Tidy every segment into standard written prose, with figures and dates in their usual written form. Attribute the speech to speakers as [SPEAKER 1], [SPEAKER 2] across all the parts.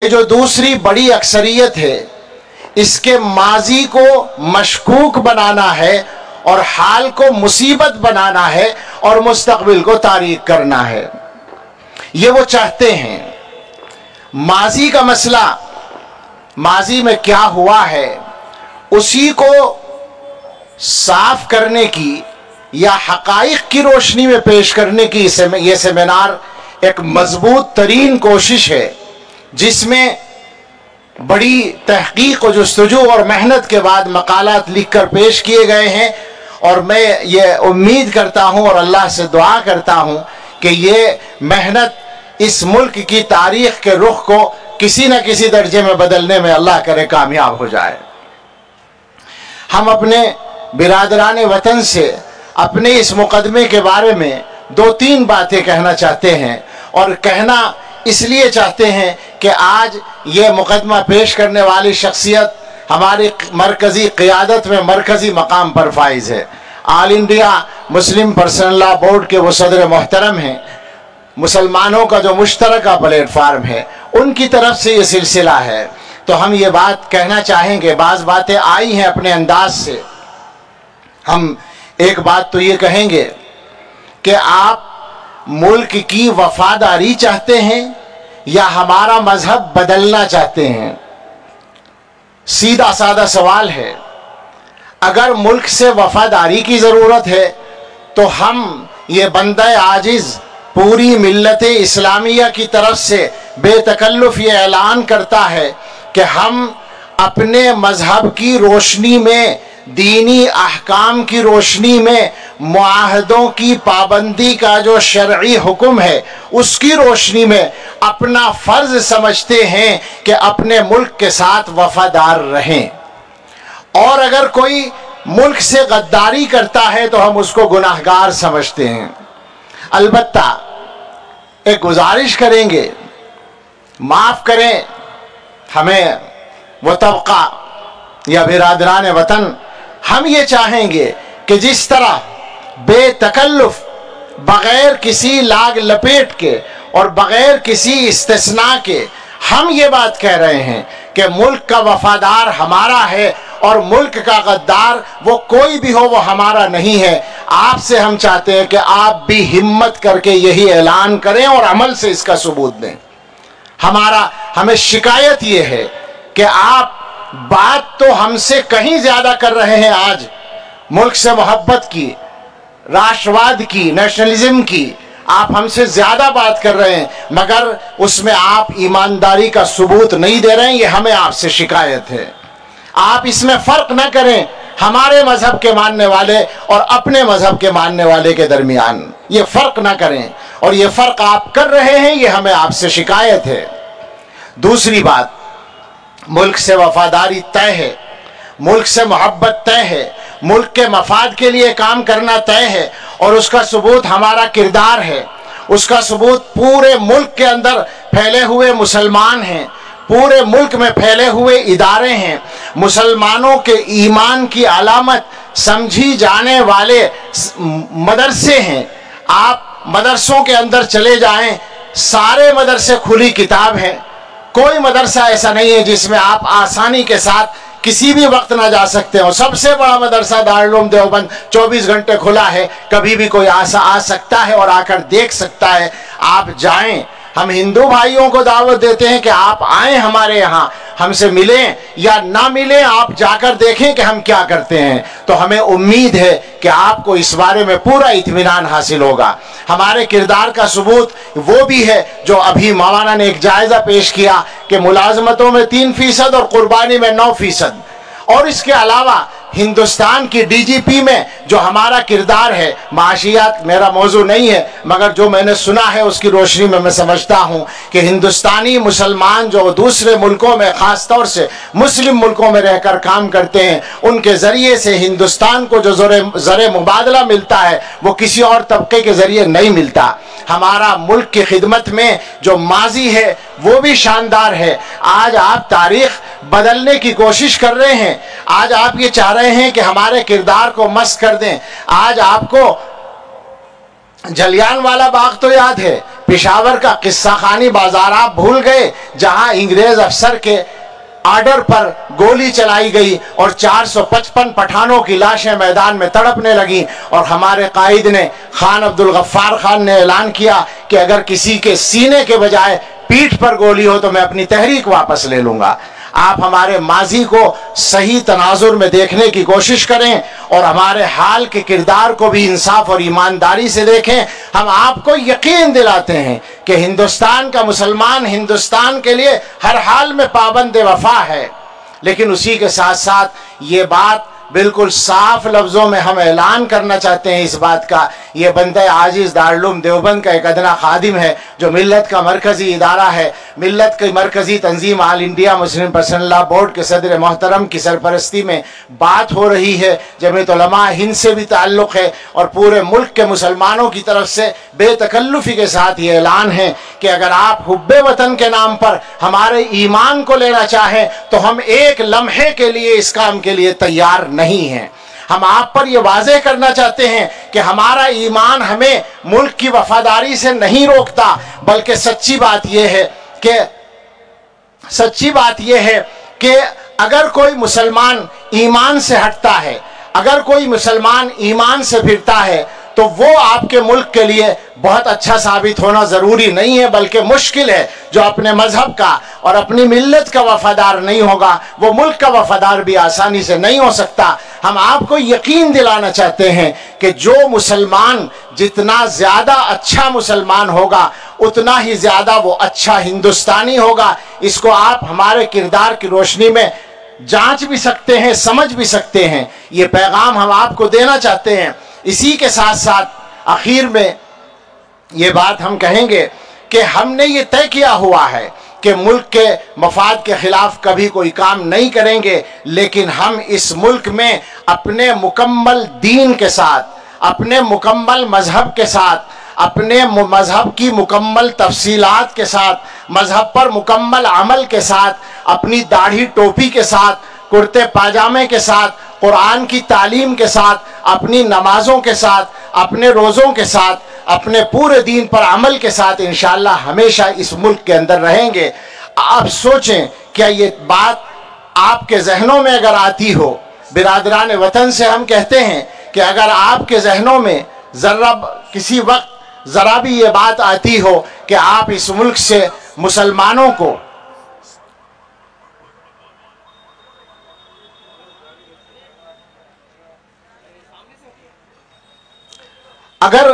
[SPEAKER 1] जो दूसरी बड़ी अक्सरियत है, इसके माजी को मशकूक बनाना है और हाल को मुसीबत बनाना है और मुस्तकबिल को तारीक करना है। ये वो चाहते हैं। माजी का मसला, माजी में क्या हुआ है, उसी को साफ करने की या हकाइक की रोशनी में पेश करने की ये सेमिनार एक मजबूत तरीन कोशिश है, जिसमें बड़ी तहकीक और जुस्तजू और मेहनत के बाद मकालात लिखकर पेश किए गए हैं। और मैं ये उम्मीद करता हूँ और अल्लाह से दुआ करता हूँ कि ये मेहनत इस मुल्क की तारीख के रुख को किसी न किसी दर्जे में बदलने में अल्लाह करे कामयाब हो जाए। हम अपने बिरादरान वतन से अपने इस मुकदमे के बारे में 2-3 बातें कहना चाहते हैं, और कहना इसलिए चाहते हैं कि आज ये मुकदमा पेश करने वाली शख्सियत हमारी मरकज़ी क़ियादत में मरकज़ी मकाम पर फाइज है। All India Muslim personal law board के वो सदर मोहतरम हैं, मुसलमानों का जो मुश्तरका प्लेटफार्म है, उनकी तरफ से ये सिलसिला है। तो हम ये बात कहना चाहेंगे, बाज़ बातें आई हैं अपने अंदाज से। हम एक बात तो ये कहेंगे कि आप मुल्क की वफादारी चाहते हैं या हमारा मजहब बदलना चाहते हैं? सीधा साधा सवाल है। अगर मुल्क से वफादारी की ज़रूरत है तो हम ये बंदे आजिज़ पूरी मिल्लत इस्लामिया की तरफ से बेतकल्लुफ़ ये ऐलान करता है कि हम अपने मजहब की रोशनी में, दीनी अहकाम की रोशनी में, मुआहदों की पाबंदी का जो शरई हुक्म है उसकी रोशनी में अपना फ़र्ज समझते हैं कि अपने मुल्क के साथ वफादार रहें। और अगर कोई मुल्क से गद्दारी करता है तो हम उसको गुनाहगार समझते हैं। अलबत्ता एक गुजारिश करेंगे, माफ़ करें हमें वो तबका या बिरादरान वतन, हम ये चाहेंगे कि जिस तरह बेतकल्लुफ़ बग़ैर किसी लाग लपेट के और बग़ैर किसी इस्तिस्ना के हम ये बात कह रहे हैं कि मुल्क का वफादार हमारा है और मुल्क का गद्दार वो कोई भी हो वो हमारा नहीं है, आपसे हम चाहते हैं कि आप भी हिम्मत करके यही ऐलान करें और अमल से इसका सबूत दें। हमें शिकायत ये है कि आप बात तो हमसे कहीं ज़्यादा कर रहे हैं आज, मुल्क से मोहब्बत की, राष्ट्रवाद की, नेशनलिज्म की, आप हमसे ज़्यादा बात कर रहे हैं, मगर उसमें आप ईमानदारी का सबूत नहीं दे रहे हैं। ये हमें आपसे शिकायत है। आप इसमें फ़र्क न करें हमारे मज़हब के मानने वाले और अपने मज़हब के मानने वाले के दरमियान, ये फ़र्क न करें, और ये फ़र्क आप कर रहे हैं, ये हमें आपसे शिकायत है। दूसरी बात, मुल्क से वफादारी तय है, मुल्क से मोहब्बत तय है, मुल्क के मफाद के लिए काम करना तय है, और उसका सबूत हमारा किरदार है। उसका सबूत पूरे मुल्क के अंदर फैले हुए मुसलमान हैं, पूरे मुल्क में फैले हुए इदारे हैं, मुसलमानों के ईमान की अलामत समझी जाने वाले मदरसे हैं। आप मदरसों के अंदर चले जाएं, सारे मदरसे खुली किताब हैं। कोई मदरसा ऐसा नहीं है जिसमें आप आसानी के साथ किसी भी वक्त ना जा सकते हो। सबसे बड़ा मदरसा दारुल उलूम देवबंद 24 घंटे खुला है, कभी भी कोई आ सकता है और आकर देख सकता है। आप जाएं, हम हिंदू भाइयों को दावत देते हैं कि आप आएँ हमारे यहाँ, हमसे मिलें या ना मिलें, आप जाकर देखें कि हम क्या करते हैं। तो हमें उम्मीद है कि आपको इस बारे में पूरा इत्मीनान हासिल होगा। हमारे किरदार का सबूत वो भी है जो अभी मौलाना ने एक जायज़ा पेश किया कि मुलाजमतों में 3% और कुर्बानी में 9%, और इसके अलावा हिंदुस्तान की DGP में जो हमारा किरदार है, माशियात मेरा मौजू नहीं है, मगर जो मैंने सुना है उसकी रोशनी में मैं समझता हूँ कि हिंदुस्तानी मुसलमान जो दूसरे मुल्कों में, ख़ास तौर से मुस्लिम मुल्कों में रहकर काम करते हैं, उनके ज़रिए से हिंदुस्तान को जो ज़र मुबादला मिलता है वो किसी और तबके के ज़रिए नहीं मिलता। हमारा मुल्क की खिदमत में जो माजी है वो भी शानदार है। आज आप तारीख़ बदलने की कोशिश कर रहे हैं, आज आप ये चाह रहे हैं कि हमारे किरदार को मस्त कर दें। आज आपको जलियांवाला बाग तो याद है, पिशावर का किस्सा खानी बाजार आप भूल गए, जहां अंग्रेज अफसर के आर्डर पर गोली चलाई गई और 455 पठानों की लाशें मैदान में तड़पने लगी, और हमारे कायद ने, खान अब्दुल गफ्फार खान ने ऐलान किया कि अगर किसी के सीने के बजाय पीठ पर गोली हो तो मैं अपनी तहरीक वापस ले लूंगा। आप हमारे माजी को सही तनाजुर में देखने की कोशिश करें और हमारे हाल के किरदार को भी इंसाफ और ईमानदारी से देखें। हम आपको यकीन दिलाते हैं कि हिंदुस्तान का मुसलमान हिंदुस्तान के लिए हर हाल में पाबंद वफा है, लेकिन उसी के साथ साथ ये बात बिल्कुल साफ लफ्ज़ों में हम ऐलान करना चाहते हैं इस बात का, ये बंदा आजिज़ दारुल देवबंद का एक अदना खादिम है जो मिल्लत का मरकज़ी इदारा है, मिल्लत की मरकज़ी तंजीम all India Muslim personal law board के सदर मोहतरम की सरपरस्ती में बात हो रही है। जमीयत उलमा हिंद से भी ताल्लुक़ है और पूरे मुल्क के मुसलमानों की तरफ से बेतकल्लुफ़ी के साथ ये ऐलान है कि अगर आप हुब्बे वतन के नाम पर हमारे ईमान को लेना चाहें तो हम एक लम्हे के लिए इस काम के लिए तैयार नहीं हैं। हम आप पर यह वाज़ेह करना चाहते हैं कि हमारा ईमान हमें मुल्क की वफादारी से नहीं रोकता, बल्कि सच्ची बात यह है कि अगर कोई मुसलमान ईमान से हटता है, अगर कोई मुसलमान ईमान से फिरता है, तो वो आपके मुल्क के लिए बहुत अच्छा साबित होना ज़रूरी नहीं है, बल्कि मुश्किल है। जो अपने मजहब का और अपनी मिल्लत का वफादार नहीं होगा वो मुल्क का वफादार भी आसानी से नहीं हो सकता। हम आपको यकीन दिलाना चाहते हैं कि जो मुसलमान जितना ज़्यादा अच्छा मुसलमान होगा उतना ही ज़्यादा वो अच्छा हिंदुस्तानी होगा। इसको आप हमारे किरदार की रोशनी में जांच भी सकते हैं, समझ भी सकते हैं। ये पैगाम हम आपको देना चाहते हैं। इसी के साथ साथ आखिर में ये बात हम कहेंगे कि हमने ये तय किया हुआ है कि मुल्क के मफाद के ख़िलाफ़ कभी कोई काम नहीं करेंगे, लेकिन हम इस मुल्क में अपने मुकम्मल दीन के साथ, अपने मुकम्मल मज़हब के साथ, अपने मज़हब की मुकम्मल तफसीलात के साथ, मज़हब पर मुकम्मल अमल के साथ, अपनी दाढ़ी टोपी के साथ, कुर्ते पाजामे के साथ, कुरान की तालीम के साथ, अपनी नमाज़ों के साथ, अपने रोज़ों के साथ, अपने पूरे दीन पर अमल के साथ इंशाअल्लाह हमेशा इस मुल्क के अंदर रहेंगे। आप सोचें, क्या ये बात आपके जहनों में अगर आती हो, बिरादरान वतन से हम कहते हैं कि अगर आपके जहनों में ज़रा किसी वक्त ज़रा भी ये बात आती हो कि आप इस मुल्क से मुसलमानों को अगर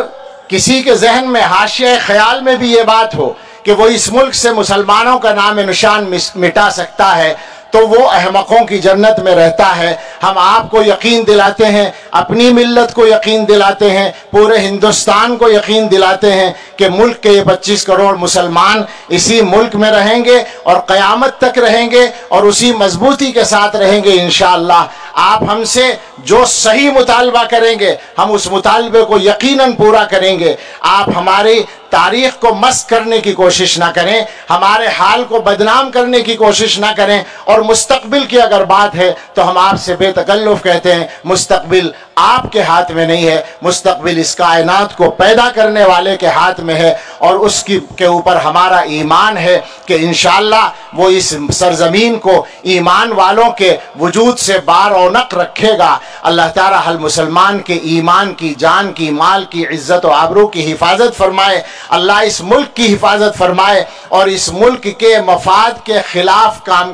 [SPEAKER 1] किसी के जहन में हाशिया ख्याल में भी ये बात हो कि वो इस मुल्क से मुसलमानों का नाम निशान मिटा सकता है तो वो अहमकों की जन्नत में रहता है। हम आपको यकीन दिलाते हैं, अपनी मिल्लत को यकीन दिलाते हैं, पूरे हिंदुस्तान को यकीन दिलाते हैं कि मुल्क के ये 25 करोड़ मुसलमान इसी मुल्क में रहेंगे और क़यामत तक रहेंगे और उसी मजबूती के साथ रहेंगे इंशाअल्लाह। आप हमसे जो सही मुतालबा करेंगे हम उस मुतालबे को यकीनन पूरा करेंगे। आप हमारी तारीख़ को मस्क करने की कोशिश ना करें, हमारे हाल को बदनाम करने की कोशिश ना करें। और मुस्तकबिल की अगर बात है तो हम आपसे बेतकल्लुफ़ कहते हैं मुस्तकबिल आपके हाथ में नहीं है, मुस्तकबिल इस कायनात को पैदा करने वाले के हाथ में है और उसकी के ऊपर हमारा ईमान है कि इंशाअल्लाह वो इस सरजमीन को ईमान वालों के वजूद से बारौनक रखेगा। अल्लाह ताला हल मुसलमान के ईमान की, जान की, माल की, इज़्ज़त और आबरू की हिफाजत फरमाए। अल्लाह इस मुल्क की हिफाजत फरमाए और इस मुल्क के मफाद के ख़िलाफ़ काम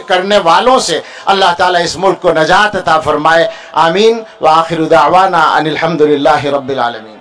[SPEAKER 1] करने वालों से अल्लाह ताला इस मुल्क को नजात अता फरमाए। आमीन व आखिरु दावाना अनिल हम्दुलिल्लाहि रब्बिल आलमीन।